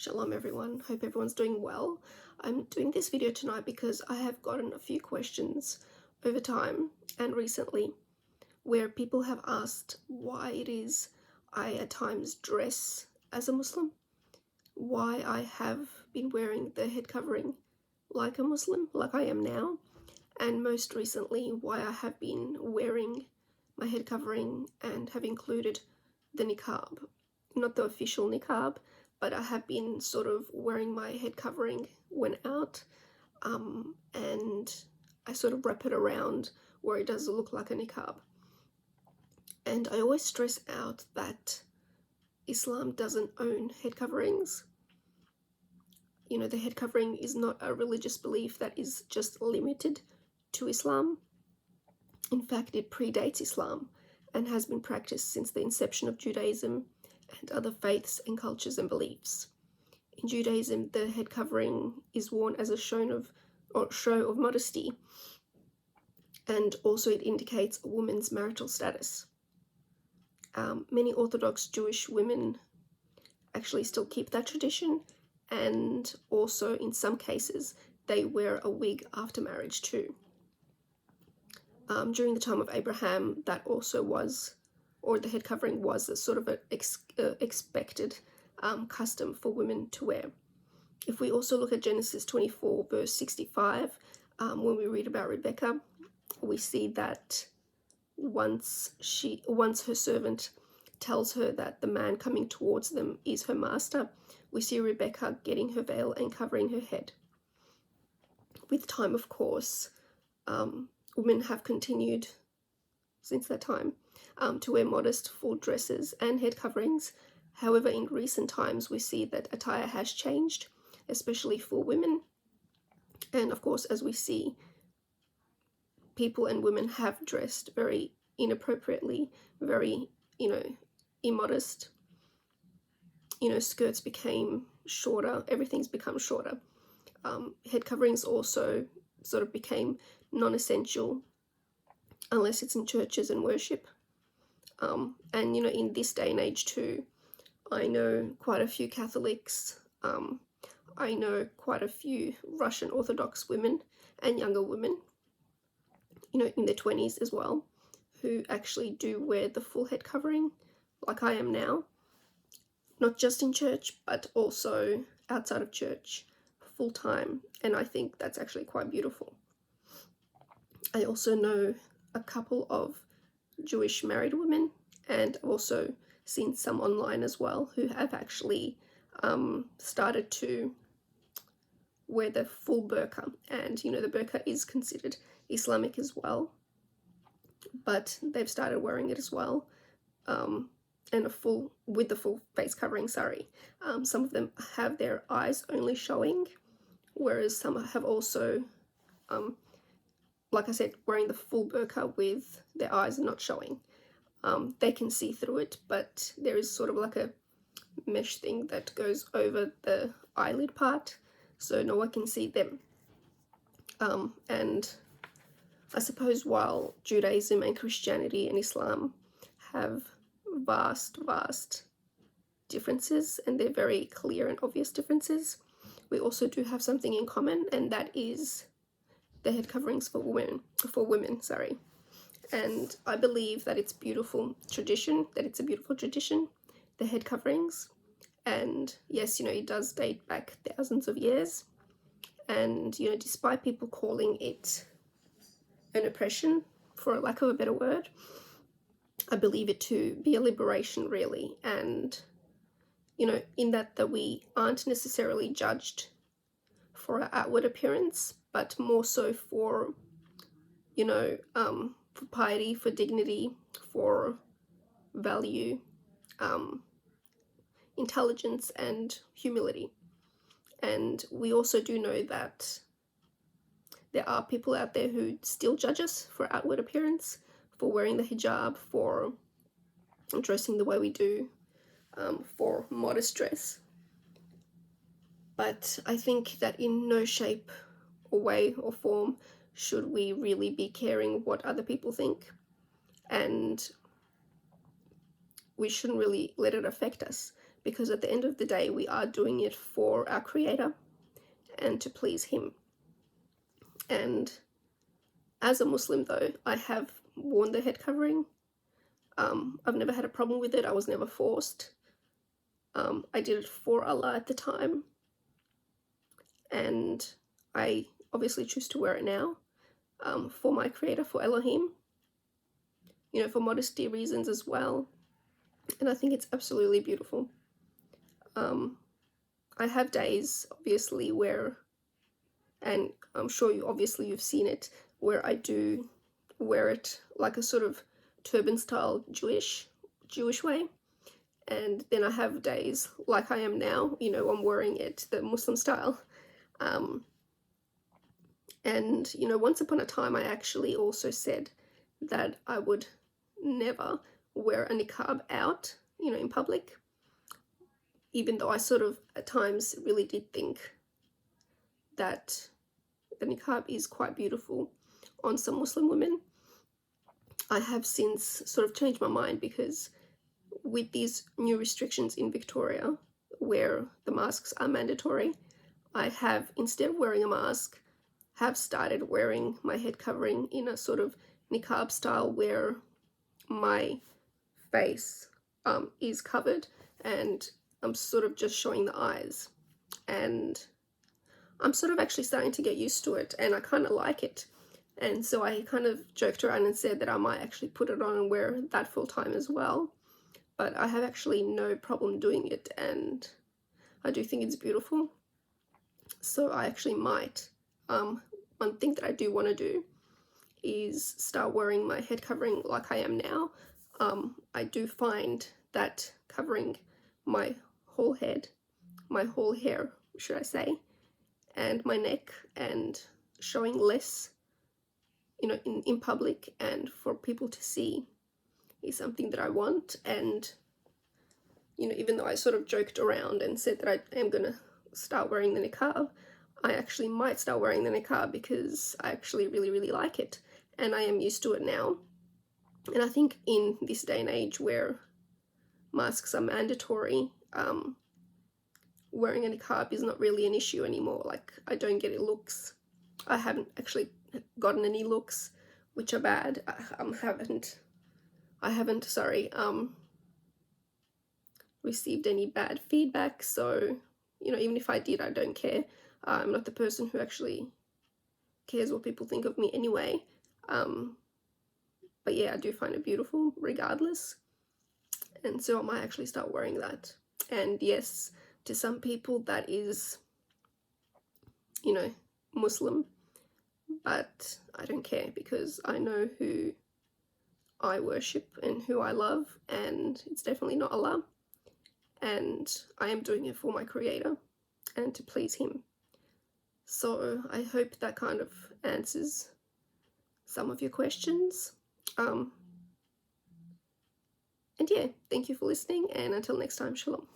Shalom everyone, hope everyone's doing well. I'm doing this video tonight because I have gotten a few questions over time and recently where people have asked why it is I at times dress as a Muslim, why I have been wearing the head covering like a Muslim, like I am now, and most recently why I have been wearing my head covering and have included the niqab. Not the official niqab, but I have been sort of wearing my head covering when out, and I sort of wrap it around where it does look like a niqab. And I always stress out that Islam doesn't own head coverings. You know, the head covering is not a religious belief that is just limited to Islam. In fact, it predates Islam and has been practiced since the inception of Judaism and other faiths and cultures and beliefs. In Judaism, the head covering is worn as a show of modesty, and also it indicates a woman's marital status. Many Orthodox Jewish women actually still keep that tradition, and also in some cases they wear a wig after marriage too. During the time of Abraham, that also was, or the head covering was, a sort of an expected custom for women to wear. If we also look at Genesis 24 verse 65, when we read about Rebecca, we see that once her servant tells her that the man coming towards them is her master, we see Rebecca getting her veil and covering her head. With time, of course, women have continued since that time to wear modest full dresses and head coverings. However, in recent times we see that attire has changed, especially for women, and of course, as we see, people and women have dressed very inappropriately, very, immodest. Skirts became shorter, everything's become shorter. Head coverings also sort of became non-essential unless it's in churches and worship. And in this day and age too, I know quite a few Catholics, I know quite a few Russian Orthodox women and younger women, in their 20s as well, who actually do wear the full head covering like I am now, not just in church but also outside of church full time, and I think that's actually quite beautiful. I also know a couple of Jewish married women, and I've also seen some online as well who have actually started to wear the full burqa, and the burqa is considered Islamic as well, but they've started wearing it as well, and with the full face covering. Some of them have their eyes only showing, whereas some have also, like I said, wearing the full burqa with their eyes not showing. They can see through it, but there is sort of like a mesh thing that goes over the eyelid part, so no one can see them. And I suppose while Judaism and Christianity and Islam have vast differences, and they're very clear and obvious differences, we also do have something in common, and that is the head coverings for women. And I believe that it's a beautiful tradition, the head coverings. And yes, it does date back thousands of years, and despite people calling it an oppression, for lack of a better word, I believe it to be a liberation, really. And in that we aren't necessarily judged for our outward appearance, but more so for for piety, for dignity, for value, intelligence and humility. And we also do know that there are people out there who still judge us for outward appearance, for wearing the hijab, for dressing the way we do, for modest dress. But I think that in no shape or way or form should we really be caring what other people think, and we shouldn't really let it affect us, because at the end of the day, we are doing it for our Creator and to please Him. And as a Muslim, though, I have worn the head covering. I've never had a problem with it. I was never forced. I did it for Allah at the time, and I obviously choose to wear it now for my Creator, for Elohim, for modesty reasons as well. And I think it's absolutely beautiful. I have days, obviously, where, and I'm sure you've seen it, where I do wear it like a sort of turban style Jewish way. And then I have days like I am now, I'm wearing it the Muslim style. And once upon a time, I actually also said that I would never wear a niqab out, in public, even though I sort of at times really did think that the niqab is quite beautiful on some Muslim women. I have since sort of changed my mind, because with these new restrictions in Victoria, where the masks are mandatory, I have, instead of wearing a mask, have started wearing my head covering in a sort of niqab style, where my face is covered and I'm sort of just showing the eyes. And I'm sort of actually starting to get used to it, and I kind of like it. And so I kind of joked around and said that I might actually put it on and wear that full time as well. But I have actually no problem doing it, and I do think it's beautiful. So I actually might. One thing that I do want to do is start wearing my head covering like I am now. I do find that covering my whole head, my whole hair, should I say, and my neck, and showing less, in public and for people to see, is something that I want. And even though I sort of joked around and said that I am gonna start wearing the niqab, I actually might start wearing the niqab because I actually really, really like it, and I am used to it now. And I think in this day and age where masks are mandatory, wearing a niqab is not really an issue anymore. Like, I don't get looks. I haven't actually gotten any looks which are bad. I haven't received any bad feedback. So, even if I did, I don't care. I'm not the person who actually cares what people think of me anyway. But yeah, I do find it beautiful regardless. And so I might actually start wearing that. And yes, to some people that is, Muslim, but I don't care, because I know who I worship and who I love, and it's definitely not Allah. And I am doing it for my Creator and to please Him. So I hope that kind of answers some of your questions. And yeah, thank you for listening, and until next time, shalom.